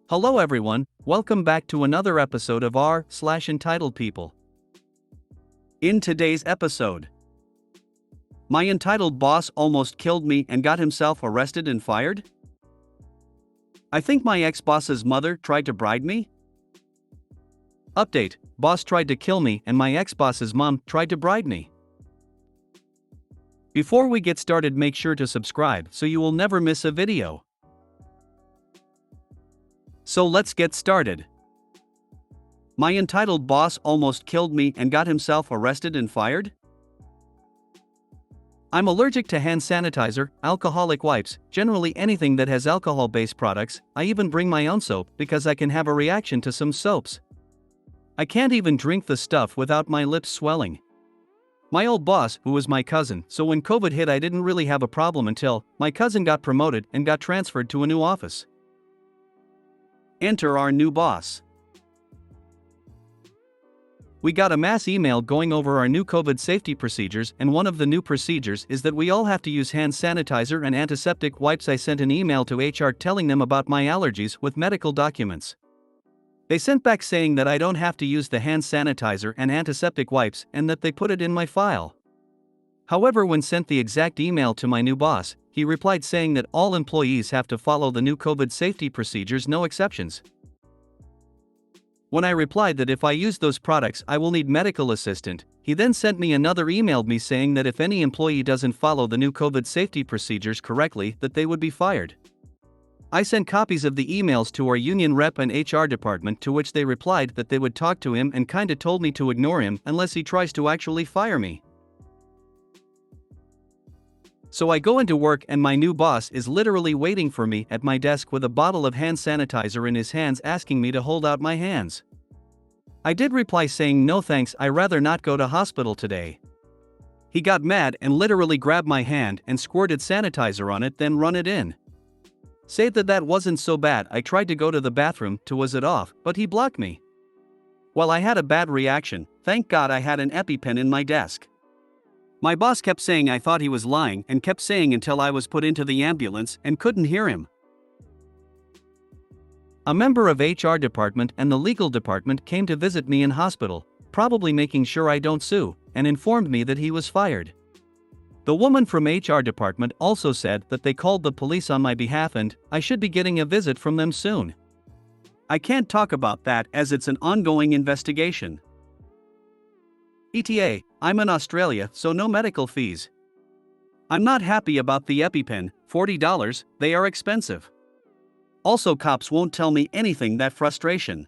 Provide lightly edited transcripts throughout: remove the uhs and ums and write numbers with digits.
Hello everyone, welcome back to another episode of r/entitled people. In today's episode, my entitled boss almost killed me and got himself arrested and fired? I think my ex-boss's mother tried to bribe me? Update, boss tried to kill me and my ex-boss's mom tried to bribe me. Before we get started, make sure to subscribe so you will never miss a video. So let's get started. My entitled boss almost killed me and got himself arrested and fired? I'm allergic to hand sanitizer, alcoholic wipes, generally anything that has alcohol-based products. I even bring my own soap because I can have a reaction to some soaps. I can't even drink the stuff without my lips swelling. My old boss, who was my cousin, so when COVID hit I didn't really have a problem until my cousin got promoted and got transferred to a new office. Enter our new boss. We got a mass email going over our new COVID safety procedures, and one of the new procedures is that we all have to use hand sanitizer and antiseptic wipes. I sent an email to HR telling them about my allergies with medical documents. They sent back saying that I don't have to use the hand sanitizer and antiseptic wipes and that they put it in my file. However, when sent the exact email to my new boss, he replied saying that all employees have to follow the new COVID safety procedures, no exceptions. When I replied that if I use those products I will need medical assistant, he then sent me another email me saying that if any employee doesn't follow the new COVID safety procedures correctly, that they would be fired. I sent copies of the emails to our union rep and HR department, to which they replied that they would talk to him and kinda told me to ignore him unless he tries to actually fire me. So I go into work and my new boss is literally waiting for me at my desk with a bottle of hand sanitizer in his hands, asking me to hold out my hands. I did reply saying no thanks, I rather not go to hospital today. He got mad and literally grabbed my hand and squirted sanitizer on it, then run it in. Said that wasn't so bad. I tried to go to the bathroom to wash it off, but he blocked me. Well, I had a bad reaction. Thank God I had an EpiPen in my desk. My boss kept saying I thought he was lying and kept saying until I was put into the ambulance and couldn't hear him. A member of HR department and the legal department came to visit me in hospital, probably making sure I don't sue, and informed me that he was fired. The woman from HR department also said that they called the police on my behalf and I should be getting a visit from them soon. I can't talk about that as it's an ongoing investigation. ETA, I'm in Australia, so no medical fees. I'm not happy about the EpiPen, $40, they are expensive. Also, cops won't tell me anything, that frustration.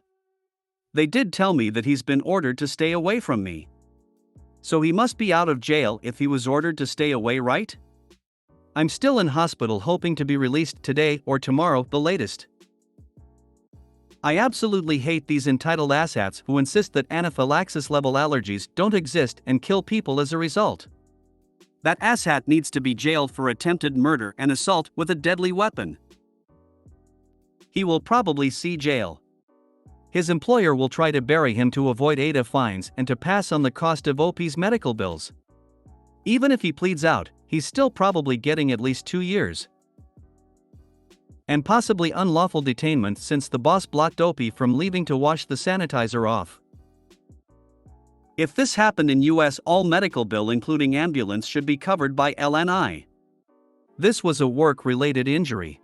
They did tell me that he's been ordered to stay away from me. So he must be out of jail if he was ordered to stay away, right? I'm still in hospital hoping to be released today or tomorrow, the latest. I absolutely hate these entitled asshats who insist that anaphylaxis-level allergies don't exist and kill people as a result. That asshat needs to be jailed for attempted murder and assault with a deadly weapon. He will probably see jail. His employer will try to bury him to avoid ADA fines and to pass on the cost of OP's medical bills. Even if he pleads out, he's still probably getting at least 2 years. And possibly unlawful detainment since the boss blocked OP from leaving to wash the sanitizer off. If this happened in US, all medical bill including ambulance should be covered by LNI. This was a work-related injury.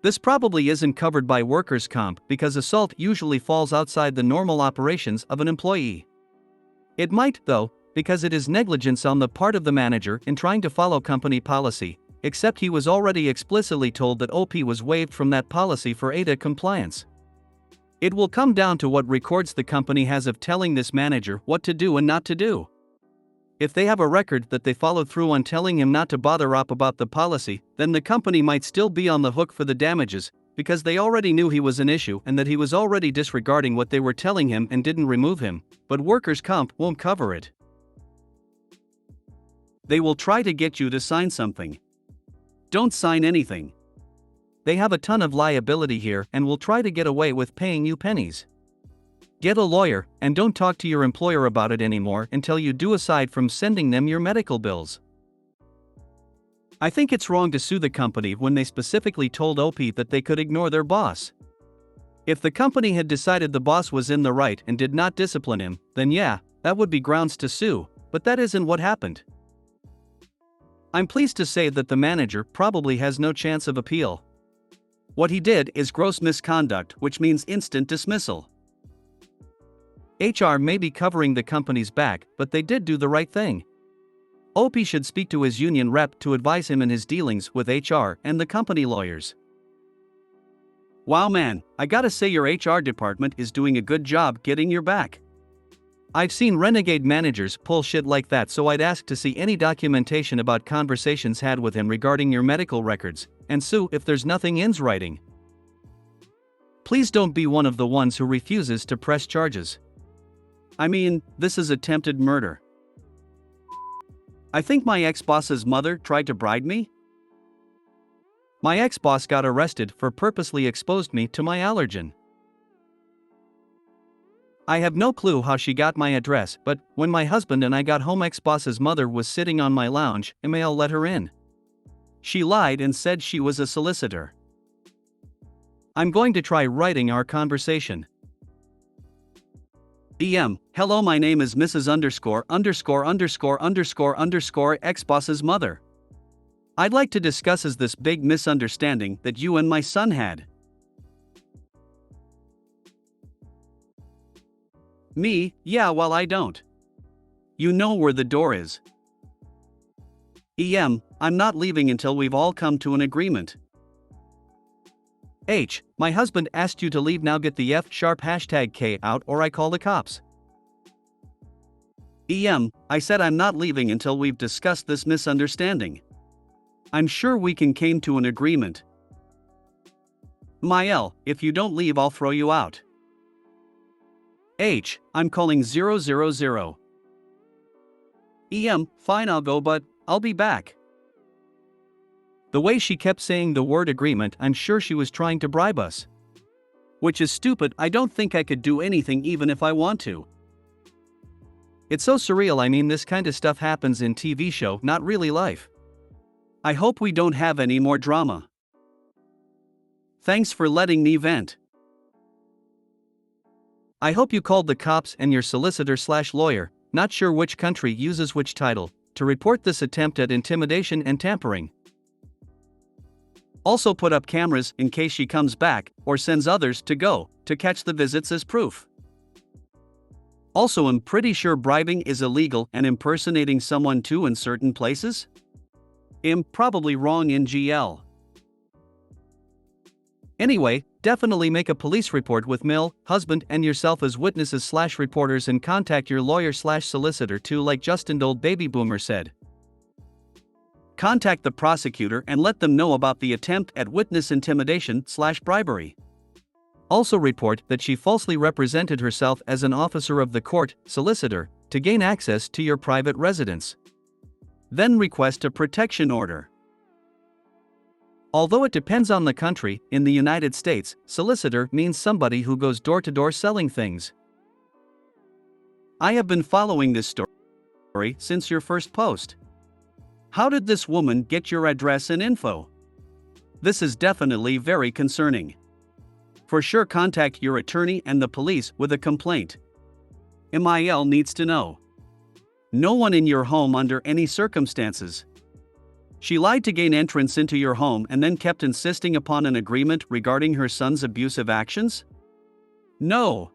This probably isn't covered by workers' comp because assault usually falls outside the normal operations of an employee. It might, though, because it is negligence on the part of the manager in trying to follow company policy, except he was already explicitly told that OP was waived from that policy for ADA compliance. It will come down to what records the company has of telling this manager what to do and not to do. If they have a record that they followed through on telling him not to bother up about the policy, then the company might still be on the hook for the damages, because they already knew he was an issue and that he was already disregarding what they were telling him and didn't remove him, but workers' comp won't cover it. They will try to get you to sign something. Don't sign anything. They have a ton of liability here and will try to get away with paying you pennies. Get a lawyer, and don't talk to your employer about it anymore until you do, aside from sending them your medical bills. I think it's wrong to sue the company when they specifically told OP that they could ignore their boss. If the company had decided the boss was in the right and did not discipline him, then yeah, that would be grounds to sue, but that isn't what happened. I'm pleased to say that the manager probably has no chance of appeal. What he did is gross misconduct, which means instant dismissal. HR may be covering the company's back, but they did do the right thing. OP should speak to his union rep to advise him in his dealings with HR and the company lawyers. Wow man, I gotta say your HR department is doing a good job getting your back. I've seen renegade managers pull shit like that, so I'd ask to see any documentation about conversations had with him regarding your medical records, and sue if there's nothing in writing. Please don't be one of the ones who refuses to press charges. I mean, this is attempted murder. I think my ex-boss's mother tried to bribe me. My ex-boss got arrested for purposely exposed me to my allergen. I have no clue how she got my address, but when my husband and I got home, ex-boss's mother was sitting on my lounge, email let her in. She lied and said she was a solicitor. I'm going to try writing our conversation. Hello, my name is Mrs. ex-boss's mother. I'd like to discuss this big misunderstanding that you and my son had. Me, yeah, well I don't. You know where the door is. I'm not leaving until we've all come to an agreement. My husband asked you to leave now, get the #K out or I call the cops. I said I'm not leaving until we've discussed this misunderstanding. I'm sure we can came to an agreement. If you don't leave I'll throw you out. I'm calling 000. Fine, I'll go, but I'll be back. The way she kept saying the word agreement, I'm sure she was trying to bribe us. Which is stupid. I don't think I could do anything even if I want to. It's so surreal. I mean, this kind of stuff happens in TV show, not really life. I hope we don't have any more drama. Thanks for letting me vent. I hope you called the cops and your solicitor/lawyer, not sure which country uses which title, to report this attempt at intimidation and tampering. Also put up cameras in case she comes back or sends others to go to catch the visits as proof. Also, I'm pretty sure bribing is illegal and impersonating someone too in certain places. I'm probably wrong in GL. Anyway, definitely make a police report with Mill, husband and yourself as witnesses/reporters and contact your lawyer/solicitor too, like Justin old baby boomer said. Contact the prosecutor and let them know about the attempt at witness intimidation/bribery. Also report that she falsely represented herself as an officer of the court, solicitor, to gain access to your private residence. Then request a protection order. Although it depends on the country, in the United States, solicitor means somebody who goes door to door selling things. I have been following this story since your first post. How did this woman get your address and info? This is definitely very concerning. For sure, contact your attorney and the police with a complaint. MIL needs to know. No one in your home under any circumstances. She lied to gain entrance into your home and then kept insisting upon an agreement regarding her son's abusive actions? No.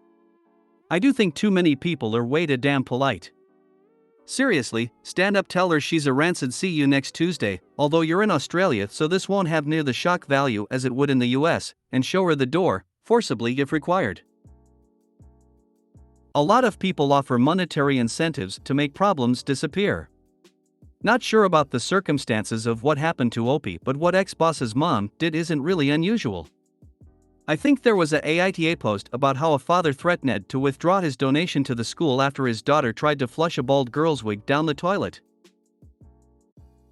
I do think too many people are way too damn polite. Seriously, stand up, tell her she's a rancid. See you next Tuesday, although you're in Australia so this won't have near the shock value as it would in the US, and show her the door, forcibly if required. A lot of people offer monetary incentives to make problems disappear. Not sure about the circumstances of what happened to Opie, but what ex-boss's mom did isn't really unusual. I think there was a AITA post about how a father threatened to withdraw his donation to the school after his daughter tried to flush a bald girl's wig down the toilet.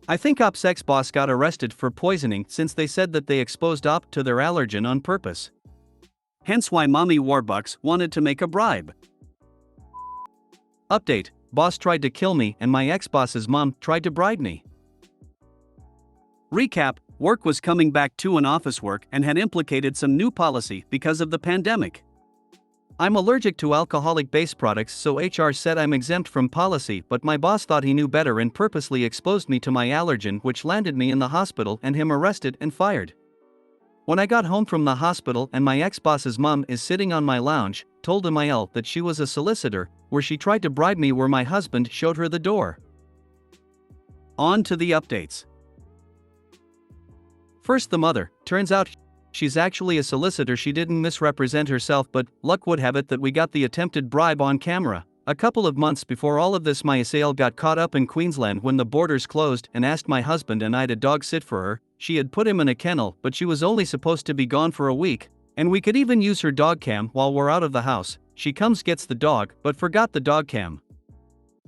I think Op's ex-boss got arrested for poisoning since they said that they exposed Op to their allergen on purpose. Hence why Mommy Warbucks wanted to make a bribe. Update: boss tried to kill me and my ex-boss's mom tried to bribe me. Recap: work was coming back to an office work and had implicated some new policy because of the pandemic. I'm allergic to alcoholic-based products, so HR said I'm exempt from policy, but my boss thought he knew better and purposely exposed me to my allergen, which landed me in the hospital and him arrested and fired. When I got home from the hospital and my ex-boss's mom is sitting on my lounge, told MIL that she was a solicitor, where she tried to bribe me where my husband showed her the door. On to the updates. First, the mother. Turns out she's actually a solicitor. She didn't misrepresent herself, but luck would have it that we got the attempted bribe on camera. A couple of months before all of this, my assailant got caught up in Queensland when the borders closed and asked my husband and I to dog sit for her. She had put him in a kennel, but she was only supposed to be gone for a week, and we could even use her dog cam while we're out of the house. She comes, gets the dog, but forgot the dog cam.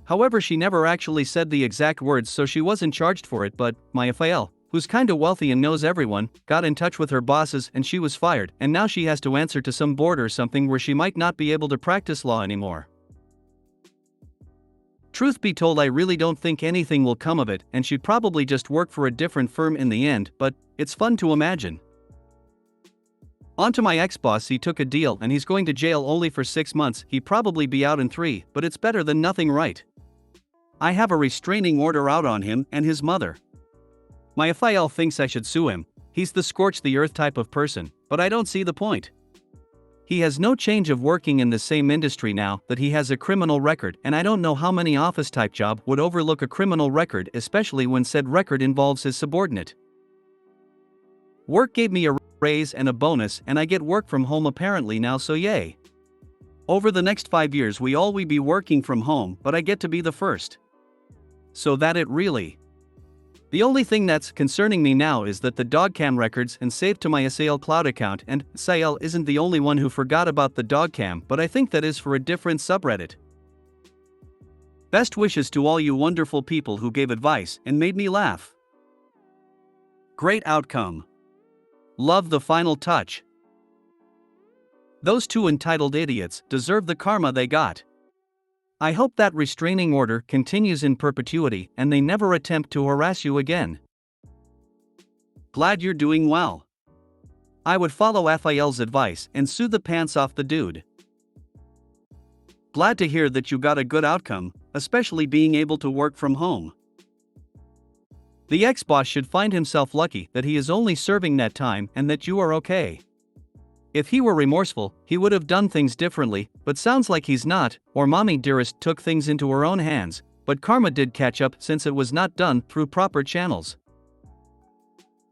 However, she never actually said the exact words, so she wasn't charged for it, but my FIL, who's kinda wealthy and knows everyone, got in touch with her bosses and she was fired, and now she has to answer to some board or something where she might not be able to practice law anymore. Truth be told, I really don't think anything will come of it, and she'd probably just work for a different firm in the end, but it's fun to imagine. On to my ex-boss. He took a deal and he's going to jail only for 6 months. He'd probably be out in 3, but it's better than nothing, right? I have a restraining order out on him and his mother. My FIL thinks I should sue him. He's the scorch the earth type of person, but I don't see the point. He has no change of working in the same industry now that he has a criminal record, and I don't know how many office type job would overlook a criminal record, especially when said record involves his subordinate. Work gave me a raise and a bonus, and I get work from home apparently now, so yay. Over the next 5 years we all be working from home, but I get to be the first. So that it really. The only thing that's concerning me now is that the dog cam records and saved to my SAL cloud account, and SAL isn't the only one who forgot about the dog cam, but I think that is for a different subreddit. Best wishes to all you wonderful people who gave advice and made me laugh. Great outcome. Love the final touch. Those two entitled idiots deserve the karma they got. I hope that restraining order continues in perpetuity and they never attempt to harass you again. Glad you're doing well. I would follow FIL's advice and sue the pants off the dude. Glad to hear that you got a good outcome, especially being able to work from home. The ex-boss should find himself lucky that he is only serving that time and that you are okay. If he were remorseful, he would have done things differently, but sounds like he's not, or mommy dearest took things into her own hands, but karma did catch up since it was not done through proper channels.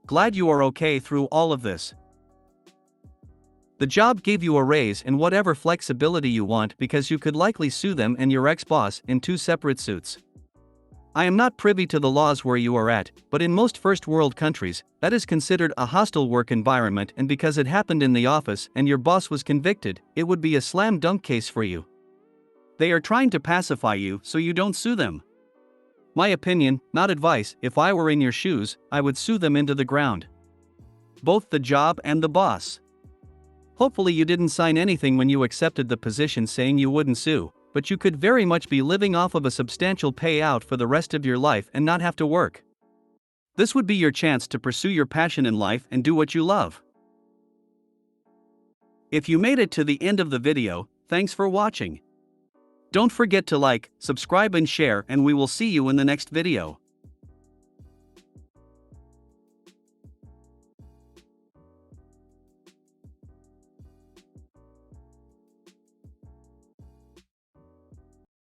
Glad you are okay through all of this. The job gave you a raise and whatever flexibility you want because you could likely sue them and your ex-boss in 2 separate suits. I am not privy to the laws where you are at, but in most first world countries, that is considered a hostile work environment, and because it happened in the office and your boss was convicted, it would be a slam dunk case for you. They are trying to pacify you so you don't sue them. My opinion, not advice, if I were in your shoes, I would sue them into the ground. Both the job and the boss. Hopefully you didn't sign anything when you accepted the position saying you wouldn't sue, but you could very much be living off of a substantial payout for the rest of your life and not have to work. This would be your chance to pursue your passion in life and do what you love. If you made it to the end of the video, thanks for watching. Don't forget to like, subscribe and share, and we will see you in the next video.